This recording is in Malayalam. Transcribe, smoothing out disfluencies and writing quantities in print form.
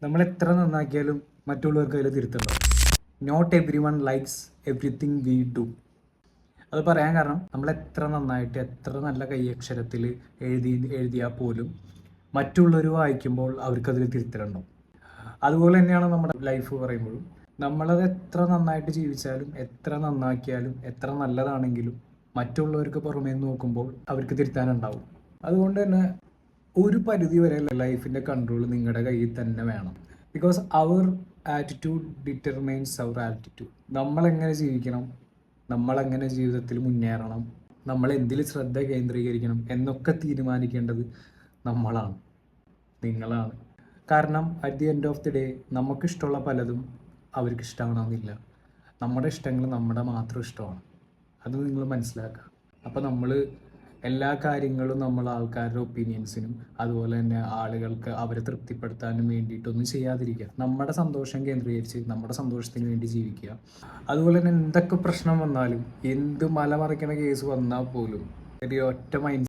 നമ്മൾ എത്ര നന്നാക്കിയാലും മറ്റുള്ളവർക്ക് അതിൽ തിരുത്തുണ്ടാവും. Not everyone likes everything we do. അത് പറയാൻ കാരണം നമ്മൾ എത്ര നന്നായിട്ട് എത്ര നല്ല കൈയക്ഷരത്തിൽ എഴുതിയാൽ പോലും മറ്റുള്ളവർ വായിക്കുമ്പോൾ അവർക്കതിൽ തിരുത്തലുണ്ടാവും. അതുപോലെ തന്നെയാണ് നമ്മുടെ ലൈഫ് പറയുമ്പോഴും നമ്മളത് എത്ര നന്നായിട്ട് ജീവിച്ചാലും എത്ര നന്നാക്കിയാലും എത്ര നല്ലതാണെങ്കിലും മറ്റുള്ളവർക്ക് പുറമേ നോക്കുമ്പോൾ അവർക്ക് തിരുത്താനുണ്ടാവും. അതുകൊണ്ട് തന്നെ ഒരു പരിധി വരെ ലൈഫിൻ്റെ കൺട്രോൾ നിങ്ങളുടെ കയ്യിൽ തന്നെ വേണം. ബിക്കോസ് അവർ ആറ്റിറ്റ്യൂഡ് ഡിറ്റർമൈൻസ് അവർ ആറ്റിറ്റ്യൂഡ്. നമ്മളെങ്ങനെ ജീവിക്കണം, നമ്മളെങ്ങനെ ജീവിതത്തിൽ മുന്നേറണം, നമ്മൾ എന്തിൽ ശ്രദ്ധ കേന്ദ്രീകരിക്കണം എന്നൊക്കെ തീരുമാനിക്കേണ്ടത് നമ്മളാണ്, നിങ്ങളാണ്. കാരണം at the end of the day നമുക്കിഷ്ടമുള്ള പലതും അവർക്ക് ഇഷ്ടമാണെന്നില്ല. നമ്മുടെ ഇഷ്ടങ്ങൾ നമ്മുടെ മാത്രം ഇഷ്ടമാണ്. അത് നിങ്ങൾ മനസ്സിലാക്കുക. അപ്പോൾ നമ്മൾ എല്ലാ കാര്യങ്ങളും നമ്മൾ ആൾക്കാരുടെ ഒപ്പീനിയൻസിനും അതുപോലെ തന്നെ ആളുകൾക്ക് അവരെ തൃപ്തിപ്പെടുത്താനും വേണ്ടിയിട്ടൊന്നും ചെയ്യാതിരിക്കുക. നമ്മുടെ സന്തോഷം കേന്ദ്രീകരിച്ച് നമ്മുടെ സന്തോഷത്തിന് വേണ്ടി ജീവിക്കുക. അതുപോലെ തന്നെ എന്തൊക്കെ പ്രശ്നം വന്നാലും എന്ത് മലമറിക്കണ കേസ് വന്നാൽ പോലും ഒരു ഒറ്റ മൈൻഡ്